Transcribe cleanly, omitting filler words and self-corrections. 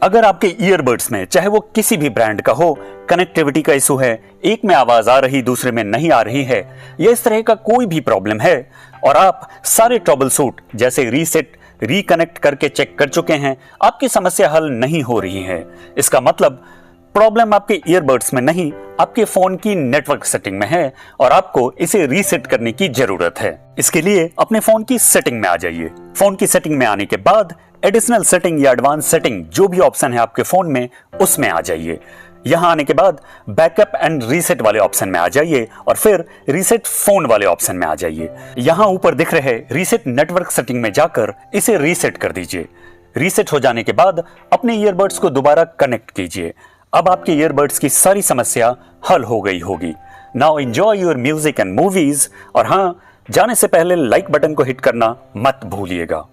अगर आपके ईयरबड्स में, चाहे वो किसी भी ब्रांड का हो, कनेक्टिविटी का इशू है, एक में आवाज आ रही दूसरे में नहीं आ रही है, या इस तरह का कोई भी प्रॉब्लम है और आप सारे ट्रबल शूट जैसे रीसेट, रिकनेक्ट करके चेक कर चुके हैं, आपकी समस्या हल नहीं हो रही है, इसका मतलब प्रॉब्लम आपके ईयरबड्स में नहीं, आपके फोन की नेटवर्क सेटिंग में है और आपको इसे रीसेट करने की जरूरत है। इसके लिए अपने फोन की सेटिंग में आ जाइए। फोन की सेटिंग में आने के बाद एडिशनल सेटिंग या एडवांस सेटिंग जो भी ऑप्शन है आपके फोन में, उसमें आ जाइए। यहां आने के बाद बैकअप एंड रीसेट वाले ऑप्शन में आ जाइए और फिर रीसेट फोन वाले ऑप्शन में आ जाइए। यहां ऊपर दिख रहे रीसेट नेटवर्क सेटिंग में जाकर इसे रीसेट कर दीजिए। रीसेट हो जाने के बाद अपने ईयरबड्स को दोबारा कनेक्ट कीजिए। अब आपके ईयरबड्स की सारी समस्या हल हो गई होगी। Now enjoy your music and movies. और हाँ, जाने से पहले लाइक बटन को हिट करना मत भूलिएगा।